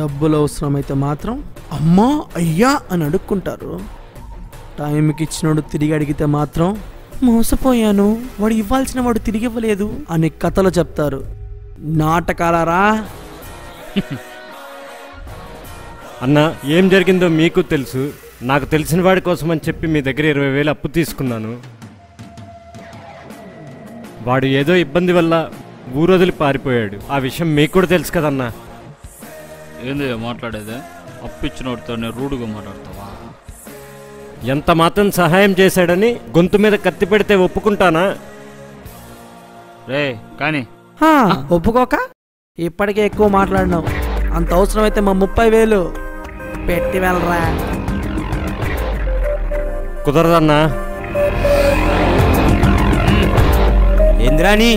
డబ్బులు అవసరమైతే మాత్రం అమ్మా అయ్యా అని అడుక్కుంటారు. టైంకి ఇచ్చినోడు తిరిగి అడిగితే మాత్రం మోసపోయాను, వాడు ఇవ్వాల్సిన వాడు తిరిగి ఇవ్వలేదు అని కథలు చెప్తారు. నాటకాలరా. అన్న, ఏం జరిగిందో మీకు తెలుసు. నాకు తెలిసిన వాడి కోసం అని చెప్పి మీ దగ్గర 20,000 అప్పు తీసుకున్నాను. వాడు ఏదో ఇబ్బంది వల్ల ఊరొదిలి పారిపోయాడు. ఆ విషయం మీకు కూడా తెలుసు కదన్నా. ఏంది మాట్లాడేదే? అప్పిచ్చినోడితో రూడుగా మాట్లాడతావా? ఎంత మాత్రం సహాయం చేశాడని గొంతు మీద కత్తి పెడితే ఒప్పుకుంటానా? రే కానీ ఒప్పుకోక ఇప్పటికే ఎక్కువ మాట్లాడినావు. అంత అవసరమైతే మా 30,000 పెట్టి వెళ్ళరా. కుదరదన్నా. ఏంద్రాని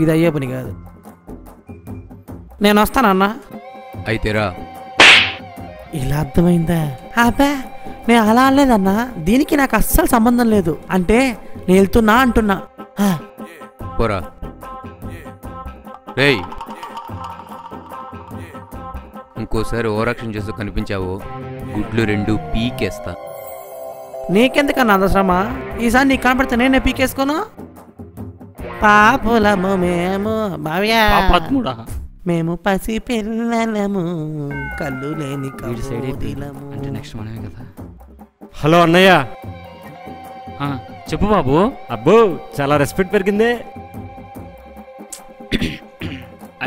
ఇది అయ్యే పని కాదు. నేను వస్తానన్నా. అయితేరా. ఇలా అర్థమైందా? అబ్బా నేను అలా అనలేదన్నా. దీనికి నాకు అస్సలు సంబంధం లేదు. అంటే నేను వెళ్తున్నా అంటున్నా. పోరా. రేయ్, ఇంకోసారి ఓవరాక్షన్ చేస్తూ కనిపించావు, గుడ్లు 2 పీకేస్తా. నీకెందుకన్నా అందశ్రమ? ఈసారి నీకు కనపడితే నేనే పీకేసుకోను. పాపులము మేము మేము పసి పిల్లలము, కళ్ళు లేని కబూదిలము. అంటే నెక్స్ట్ మనమే కదా. హలో అన్నయ్య. చెప్పు బాబు. అబ్బో చాలా రెస్పెక్ట్ పెరిగిందే.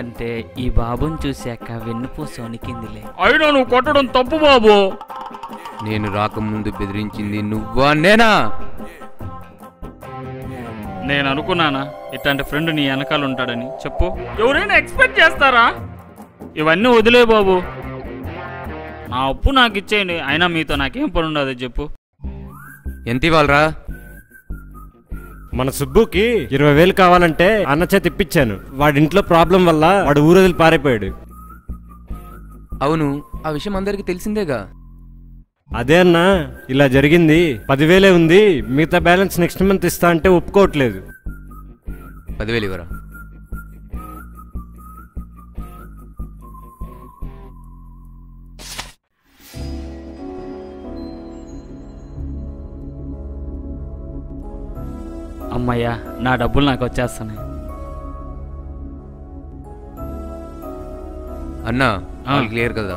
అంటే ఈ బాబుని చూశాక వెన్నుపూస వణికిందిలే. అయినా నువ్వు కొట్టడం తప్పు బాబు. నేను రాకముందు బెదిరించింది నువ్వా నేనా? నేను అనుకున్నానా ఇట్లాంటి ఫ్రెండ్ నీ వెనకాల ఉంటాడని. చెప్పు, ఎవరైనా ఎక్స్పెక్ట్ చేస్తారా? ఇవన్నీ వదిలే బాబు. నా అప్పు నాకు ఇచ్చేయండి. అయినా మీతో నాకేం పని ఉండదు చెప్పు. ఎంత ఇవ్వాలరా? మన సుబ్బుకి 20,000 కావాలంటే అన్న చేతి ఇప్పించాను. వాడి ఇంట్లో ప్రాబ్లం వల్ల వాడు ఊరొదిలి పారిపోయాడు. అవును, ఆ విషయం అందరికీ తెలిసిందేగా. అదే అన్నా, ఇలా జరిగింది. 10,000 ఉంది, మిగతా బ్యాలెన్స్ నెక్స్ట్ మంత్ ఇస్తా అంటే ఒప్పుకోవట్లేదు. 10,000 ఇవ్వరా. అమ్మయ్యా, నా డబ్బులు నాకు వచ్చేస్తున్నాయి. అన్నా క్లియర్ కదా?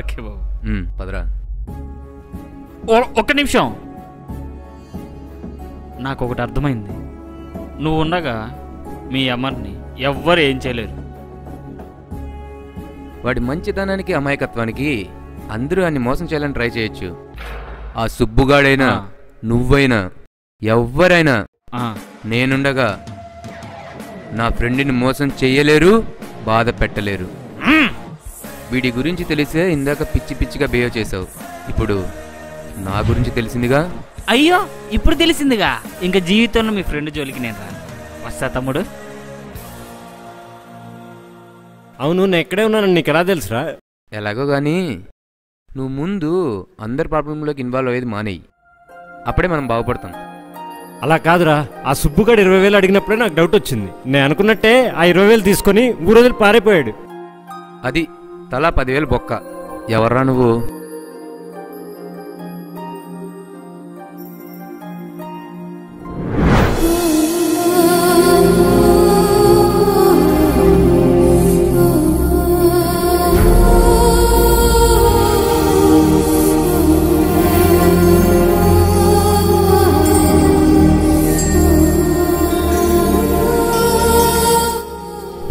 ఓకే బాబు. పదరా. ఒక్క నిమిషం. నాకు ఒకటి అర్థమైంది. నువ్వు ఉండగా మీ అమ్మని ఎవ్వరు ఏం చేయలేరు. వాడి మంచితనానికి అమాయకత్వానికి అందరూ అన్ని మోసం చేయాలని ట్రై చేయొచ్చు. ఆ సుబ్బుగాడైనా నువ్వైనా ఎవ్వరైనా నేనుండగా నా ఫ్రెండ్ని మోసం చెయ్యలేరు, బాధ పెట్టలేరు. వీడి గురించి తెలిసే ఇందాక పిచ్చి పిచ్చిగా బిహేవ్ చేసావు. ఇప్పుడు నా గురించి తెలిసిందిగా. అయ్యో, ఇప్పుడు తెలిసిందిగా. ఇంకా జీవితంలో మీ ఫ్రెండ్ జోలికి నేను రాను. వస్తా తమ్ముడు. అవును, నేను ఎక్కడే ఉన్నానని నీకు ఎలా తెలుసురా? ఎలాగో కానీ నువ్వు ముందు అందరి ప్రాబ్లంలోకి ఇన్వాల్వ్ అయ్యేది మానేయి. అప్పుడే మనం బాగుపడతాం. అలా కాదురా, ఆ సుబ్బుగాడు 20,000 అడిగినప్పుడే నాకు డౌట్ వచ్చింది. నేను అనుకున్నట్టే ఆ 20,000 తీసుకొని ఊరొదిలి పారిపోయాడు. అది తలా 10,000 బొక్క. ఎవర్రా నువ్వు?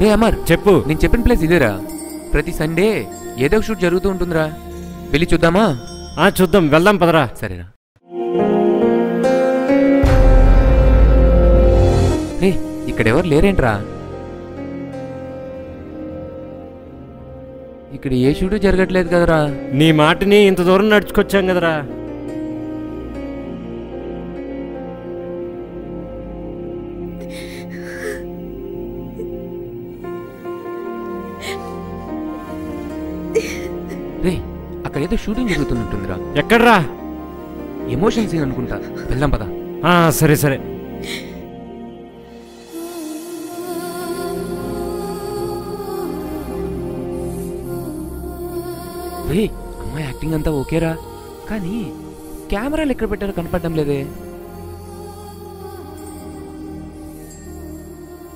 రే అమర్, చెప్పు. నేను చెప్పిన ప్లేస్ ఇదేరా. ప్రతి సండే ఏదో ఒక షూట్ జరుగుతూ ఉంటుందిరా. వెళ్ళి చూద్దామా? చూద్దాం, వెళ్దాం పదరా. సరేరా. రే, ఇక్కడెవరు లేరేంట్రా? ఇక్కడ ఏ షూటు జరగట్లేదు కదరా. నీ మాటని ఇంత దూరం నడుచుకొచ్చాం కదరా. రే అక్కడ ఏదో షూటింగ్ జరుగుతున్నట్టుందిరా. ఎక్కడ్రా? ఎమోషన్ సీన్ అనుకుంటా, వెళ్దాం పదా. సరే సరే. రే అమ్మాయి యాక్టింగ్ అంతా ఓకేరా, కానీ కెమెరాలు ఎక్కడ పెట్టారో కనపడడం లేదే.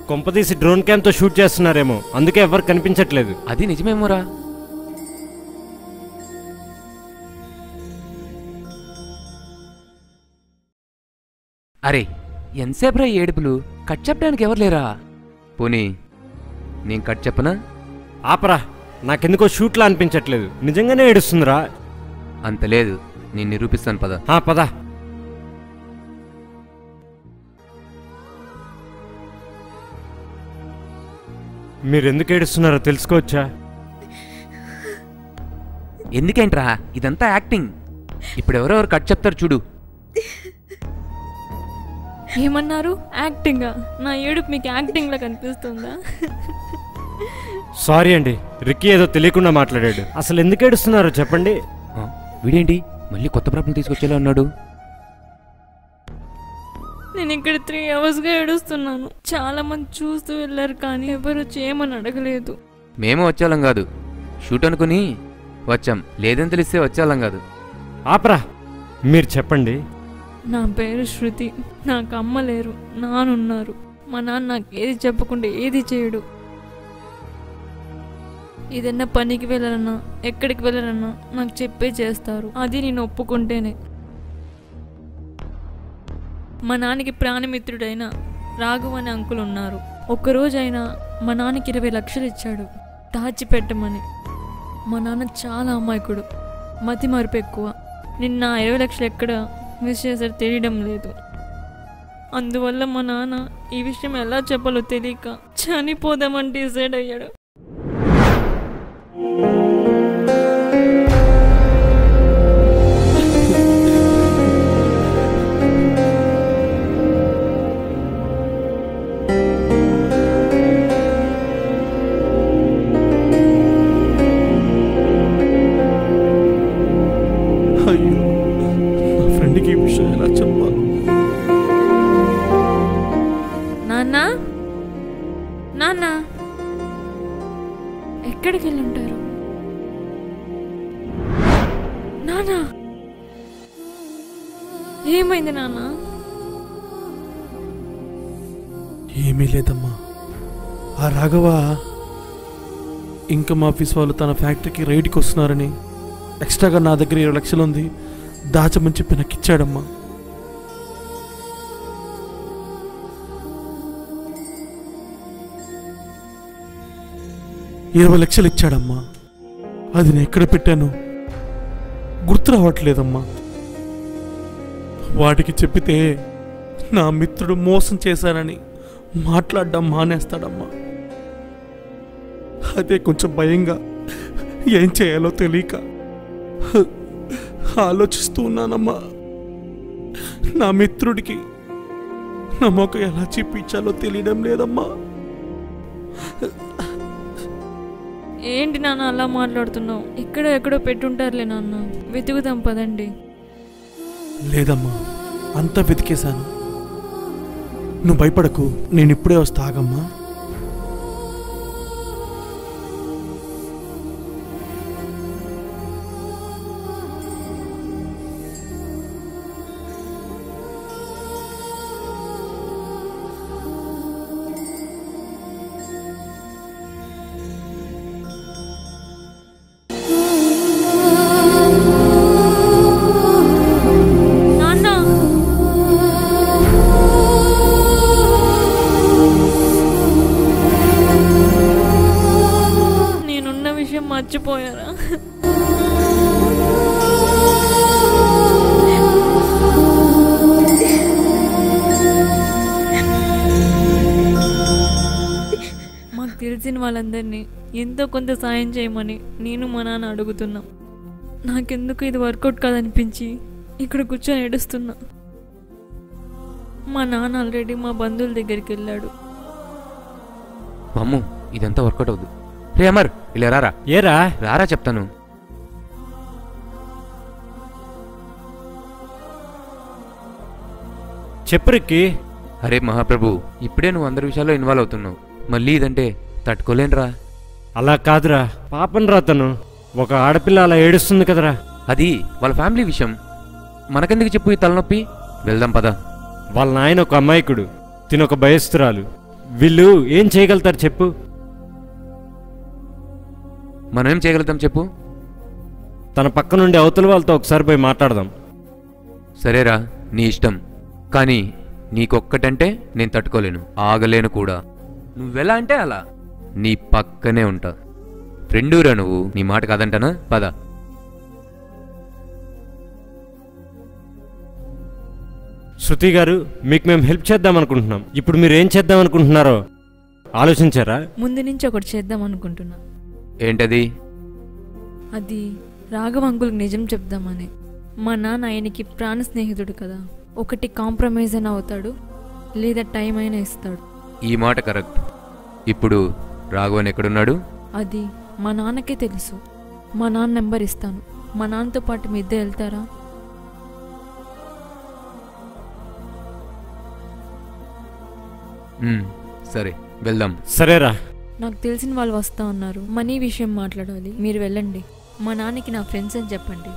కొంపదీసి డ్రోన్ క్యామ్తో షూట్ చేస్తున్నారేమో, అందుకే ఎవరు కనిపించట్లేదు. అది నిజమేమోరా. అరే ఎంతసేపు రా ఏడుపులు, కట్ చెప్పడానికి ఎవరు లేరా? పోనీ నేను కట్ చెప్పనా? ఆపరా, నాకెందుకో షూట్లా అనిపించట్లేదు. నిజంగానే ఏడుస్తుందిరా. అంత లేదు, నేను నిరూపిస్తాను పద. పద. మీరెందుకు ఏడుస్తున్నారో తెలుసుకోవచ్చా? ఎందుకేంట్రా, ఇదంతా యాక్టింగ్. ఇప్పుడు ఎవరెవరు కట్ చెప్తారు చూడు. ఏమన్నారు? యాక్టింగా? నా ఏడుపు మీకు యాక్టింగ్ లా కనిపిస్తుందా? సారీ అండి, రిక్కీ ఏదో తెలియకుండా మాట్లాడాడు. అసలు ఎందుకు ఏడుస్తున్నారో చెప్పండి. వీడేంటి మళ్ళీ కొత్త ప్రాబ్లం తీసుకొచ్చేలా ఉన్నాడు? నేను ఇక్కడ 3 అవర్స్గా ఏడుస్తున్నాను. చాలా మంది చూస్తూ వెళ్ళారు, కానీ ఎవరు చేయమని అడగలేదు. మేము వచ్చేవాళ్ళం కాదు, షూట్ అనుకుని వచ్చాం. లేదని తెలిస్తే వచ్చేవాళ్ళం కాదు. ఆపరా, మీరు చెప్పండి. నా పేరు శృతి. నాకు అమ్మ లేరు, నాన్నున్నారు. మా నాన్న నాకు ఏది చెప్పకుండా ఏది చేయడు. ఏదన్నా పనికి వెళ్ళాలన్నా, ఎక్కడికి వెళ్ళాలన్నా నాకు చెప్పే చేస్తారు. అది నేను ఒప్పుకుంటేనే. మా నాన్నకి ప్రాణమిత్రుడైన రాఘవ్ అనే అంకుల్ ఉన్నారు. ఒక్కరోజైనా మా నాన్నకి 20 లక్షలు ఇచ్చాడు దాచిపెట్టమని. మా నాన్న చాలా అమాయకుడు, మతి మరుపు ఎక్కువ. నిన్న 20 లక్షలు ఎక్కడ మిస్ చేశారు తెలియడం లేదు. అందువల్ల మా నాన్న ఈ విషయం ఎలా చెప్పాలో తెలియక చనిపోదామని డిసైడ్ అయ్యాడు. అయ్యో, నా ఫ్రెండ్కి ఈ విషయం ఎలా చెప్పాలి? నాన్న, నాన్న ఎక్కడికి వెళ్ళి ఉంటారు? నాన్న ఏమైంది నాన్న? ఏమీ లేదమ్మా. ఆ రాఘవ ఇంకా మా ఆఫీస్ వాళ్ళు తన ఫ్యాక్టరీకి రైడ్కి వస్తున్నారని ఎక్స్ట్రాగా నా దగ్గర 20 లక్షలు ఉంది దాచమని చెప్పి నాకు ఇచ్చాడమ్మా. ఇరవై లక్షలు ఇచ్చాడమ్మా. అది నేను ఎక్కడ పెట్టాను గుర్తు రావట్లేదమ్మా. వాడికి చెప్పితే నా మిత్రుడు మోసం చేశానని మాట్లాడడం మానేస్తాడమ్మా. అదే కొంచెం భయంగా ఏం చేయాలో తెలియక ఆలోచిస్తూ ఉన్నానమ్మా. నా మిత్రుడికి నమ్మకం ఎలా చూపించాలో తెలియడం లేదమ్మా. ఏంటి నాన్న అలా మాట్లాడుతున్నావు? ఎక్కడో ఎక్కడో పెట్టుంటారులే నాన్న, వెతుకుదాం పదండి. లేదమ్మా, అంతా వెతికేశాను. నువ్వు భయపడకు, నేను ఇప్పుడే వస్తా, ఆగమ్మా. మర్చిపోయారా? మాకు తెలిసిన వాళ్ళందరినీ ఎంతో కొంత సాయం చేయమని నేను మా నాన్న అడుగుతున్నా. నాకెందుకు ఇది వర్కౌట్ కాదనిపించి ఇక్కడ కూర్చొని ఏడుస్తున్నా. మా నాన్న ఆల్రెడీ మా బంధువుల దగ్గరికి వెళ్ళాడు. అమ్ము, ఇదంతా వర్కౌట్ అవుద్దు. రే అమర్, ఇలా రారా. ఏరా? రారా చెప్తాను. చెప్పు రిక్కి. అరే మహాప్రభు, ఇప్పుడే నువ్వు అందరి విషయాల్లో ఇన్వాల్వ్ అవుతున్నావు. మళ్ళీ ఇదంటే తట్టుకోలేనురా. అలా కాదురా, పాపం రా తను. ఒక ఆడపిల్ల అలా ఏడుస్తుంది కదరా. అది వాళ్ళ ఫ్యామిలీ విషయం, మనకెందుకు చెప్పు ఈ తలనొప్పి. వెళ్దాం పద. వాళ్ళ నాయన ఒక అమాయకుడు, తినొక భయస్తురాలు. వీళ్ళు ఏం చేయగలుగుతారు చెప్పు? మనం ఏం చేయగలుగుతాం చెప్పు? తన పక్క నుండి అవతల వాళ్ళతో ఒకసారి పోయి మాట్లాడదాం. సరేరా, నీ ఇష్టం. కానీ నీకొక్కటంటే నేను తట్టుకోలేను, ఆగలేను కూడా. నువ్వెలా అంటే అలా, నీ పక్కనే ఉంటా. ఫ్రెండురా నువ్వు, నీ మాట కాదంటానా? పద. శృతి గారు, మీకు మేము హెల్ప్ చేద్దాం అనుకుంటున్నాం. ఇప్పుడు మీరు ఏం చేద్దాం అనుకుంటున్నారో ఆలోచించారా? ముందు నుంచి ఒకటి చేద్దాం అనుకుంటున్నా. ఏంటది? అది రాఘవ అంకుల్కి నిజం చెప్దామని. మా నాన్న ఆయనకి ప్రాణ స్నేహితుడు కదా. ఒకటి కాంప్రమైజ్ అయినా అవుతాడు, లేదా టైం అయినా ఇస్తాడు. ఈ మాట కరెక్ట్. ఇప్పుడు రాఘవన్ ఎక్కడున్నాడు? అది మా నాన్నకే తెలుసు. మా నాన్న నెంబర్ ఇస్తాను. మా నాన్నతో పాటు మీ ఇద్దరు వెళ్తారా? సరే, వెళ్దాం. సరేరా. నాకు తెలిసిన వాళ్ళు వస్తా ఉన్నారు. మనీ విషయం మాట్లాడాలి. మీరు వెళ్ళండి. మా నాన్నకి నా ఫ్రెండ్స్ అని చెప్పండి.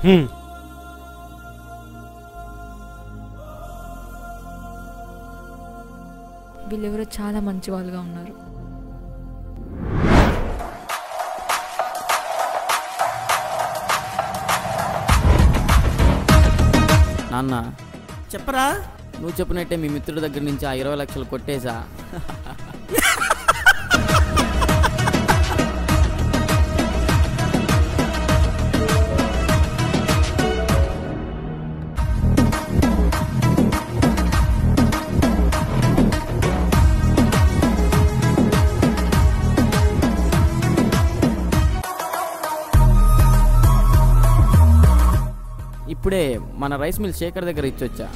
వీళ్ళెవరో చాలా మంచి వాళ్ళుగా ఉన్నారు. నాన్న, చెప్పరా? నువ్వు చెప్పినట్టే మీ మిత్రుడి దగ్గర నుంచి ఆ 20 లక్షలు కొట్టేశా. ఇప్పుడే మన రైస్ మిల్ శేఖర్ దగ్గర ఇచ్చొచ్చా.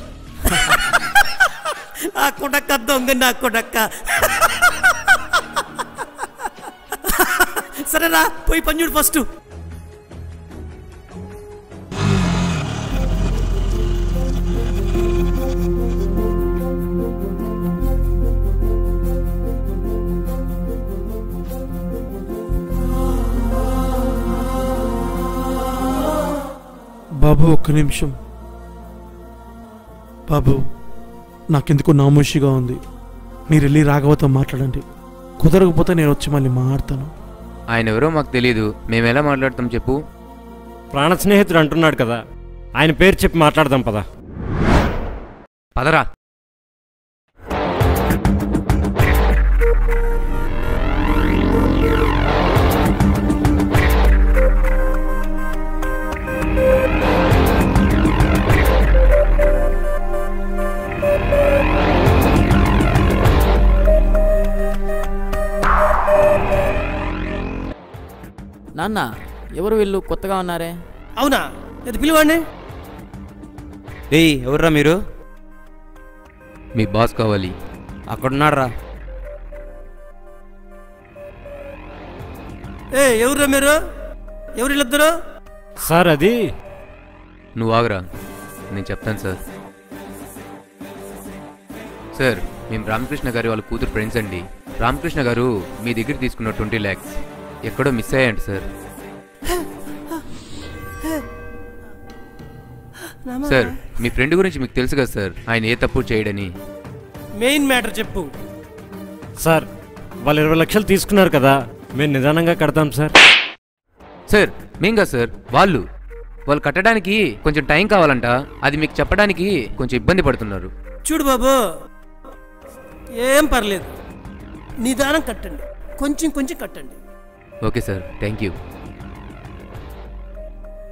ఆ కొడక్క దొంగ, నా కొడక్క. సరేరా, పోయి పని చూడు ఫస్ట్. బాబు, ఒక్క నిమిషం. బాబు, నాకెందుకు నామోషిగా ఉంది. మీరు వెళ్ళి రాఘవతో మాట్లాడండి. కుదరకపోతే నేను వచ్చి మళ్ళీ మాట్లాడతాను. ఆయన ఎవరో మాకు తెలియదు, మేము ఎలా మాట్లాడతాం చెప్పు? ప్రాణ స్నేహితుడు అంటున్నాడు కదా, ఆయన పేరు చెప్పి మాట్లాడదాం పద. పదరా. నాన్న, ఎవరు వీళ్ళు కొత్తగా ఉన్నారే? అవునా? అది పిలువండి. ఏయ్, ఎవర్రా మీరు? మీ బాస్ కావాలి. అక్కడున్నారా? ఎవర్రా మీరు? ఎవరు వీళ్ళిద్దరు? సార్ అది నువ్వు ఆగరా, నేను చెప్తాను సార్. సార్, మేము రామకృష్ణ గారి వాళ్ళ కూతురు ఫ్రెండ్స్ అండి. రామకృష్ణ గారు మీ దగ్గర తీసుకున్న 20 lakhs ఎక్కడో మిస్ అయ్యాయండి సార్. సార్, మీ ఫ్రెండ్ గురించి మీకు తెలుసు కదా సార్, ఆయన ఏ తప్పు చేయడని. మెయిన్ మ్యాటర్ చెప్పు. సార్, వాళ్ళు 20 లక్షలు తీసుకున్నారు కదా, మేము నిదానంగా కడతాం సార్. సార్, మేం కాదు సార్, వాళ్ళు కట్టడానికి కొంచెం టైం కావాలంట. అది మీకు చెప్పడానికి కొంచెం ఇబ్బంది పడుతున్నారు. చూడు బాబు, ఏం పర్లేదు, నిదానం కట్టండి, కొంచెం కొంచెం కట్టండి. Okay sir, thank you.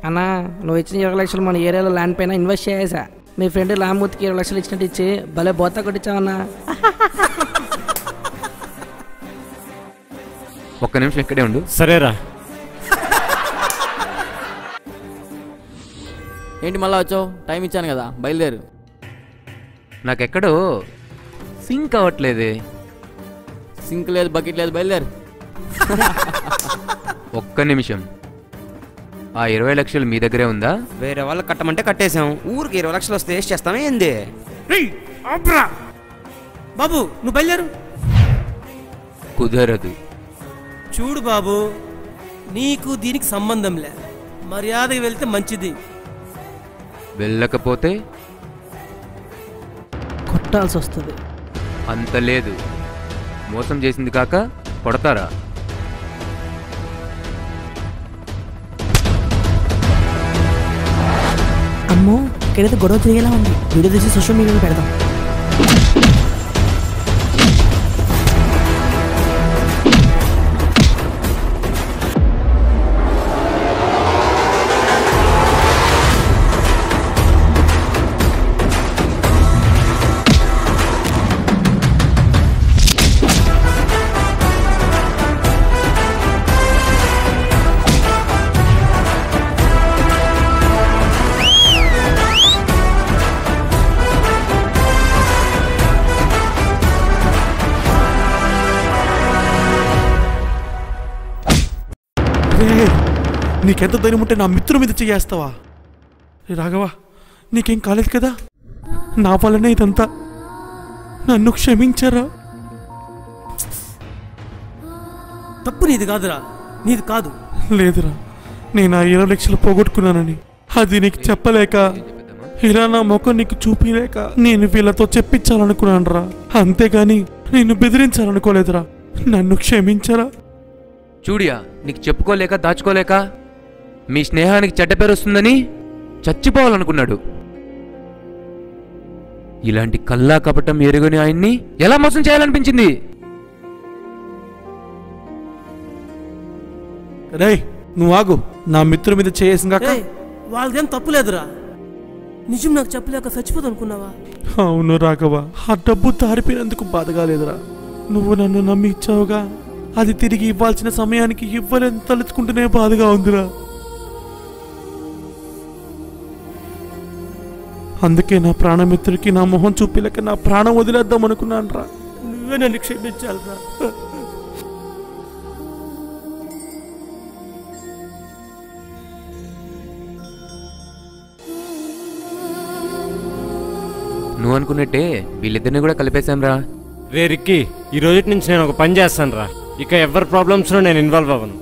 అన్నా, నువ్వు ఇచ్చిన 20 లక్షలు మన ఏరియాలో ల్యాండ్ పైన ఇన్వెస్ట్ చేసా. మీ ఫ్రెండ్ రామ్మూర్తికి 20 లక్షలు ఇచ్చినట్టు ఇచ్చి భలే బోతా కొట్టించావన్నా. ఒక్క నిమిషం ఇక్కడే ఉండు. సరేరా. ఏంటి మళ్ళా వచ్చావు? టైం ఇచ్చాను కదా, బయలుదేరు. నాకెక్కడో సింక్ అవ్వట్లేదే. సింక్ లేదు, బకెట్ లేదు, బయలుదేరు. ఒక్క నిమిషం. ఆ 20 లక్షలు మీ దగ్గరే ఉందా? వేరే వాళ్ళకి కట్టమంటే కట్టేశాం. ఊరికి 20 లక్షలు వస్తే వేస్ట్ చేస్తామే ఏంది? బాబు నువ్వు బయలుదేరు. కుదరదు. చూడు బాబు, నీకు దీనికి సంబంధం లే. మర్యాదగా వెళ్తే మంచిది. వెళ్ళకపోతే కొట్టాల్సి వస్తుంది. అంత లేదు. మోసం చేసింది కాక కొడతారా? అమ్మో, ఇక్కడైతే గొడవ తిరిగేలా ఉంది. వీడియో తీసి సోషల్ మీడియాలో పెడదాం. నీకెంత ధైర్యం ఉంటే నా మిత్రుల మీద చేస్తావా? రాఘవా, నీకేం కాలేదు కదా? నా వల్లనే ఇదంతా. నన్ను క్షమించరా? తప్పు నీది కాదురా, నీది కాదు. లేదురా, నేను ఆ 20 లక్షలు పోగొట్టుకున్నానని అది నీకు చెప్పలేక, ఇలా నా ముఖం నీకు చూపిలేక నేను వీళ్ళతో చెప్పించాలనుకున్నాను రా. అంతేగాని నిన్ను బెదిరించాలనుకోలేదురా. నన్ను క్షమించరా? చూడియా, నీకు చెప్పుకోలేక దాచుకోలేక మీ స్నేహానికి చెడ్డ పేరు వస్తుందని చచ్చిపోవాలనుకున్నాడు. ఇలాంటి కల్లా కపటం ఎరుగని ఆయన్ని ఎలా మోసం చేయాలనిపించింది? రేయ్, నువ్వు ఆగు. నా మిత్రుడి మీద చేసింది కాక వాళ్ళదేం తప్పులేదురా. నిజం నాకు చెప్పలేక చచ్చిపోదు అనుకున్నావా? అవును రాఘవ, ఆ డబ్బు దారిపోయినందుకు బాధగా లేదురా. నువ్వు నన్ను నమ్మి ఇచ్చావుగా, అది తిరిగి ఇవ్వాల్సిన సమయానికి ఇవ్వలేని తలుచుకుంటూనే బాధగా ఉందిరా. అందుకే నా ప్రాణమిత్రుడికి నా మొహం చూపిలేక నా ప్రాణం వదిలేద్దాం అనుకున్నాను రా. నువ్వే నన్ను క్షమించాలిరా. నువ్వు అనుకున్నట్టే వీళ్ళిద్దరిని కూడా కలిపేశాం రా. రే రిక్కీ, ఈ రోజు నుంచి నేను ఒక పని చేస్తాను రా. ఇక ఎవరి ప్రాబ్లమ్స్లో నేను ఇన్వాల్వ్ అవ్వను.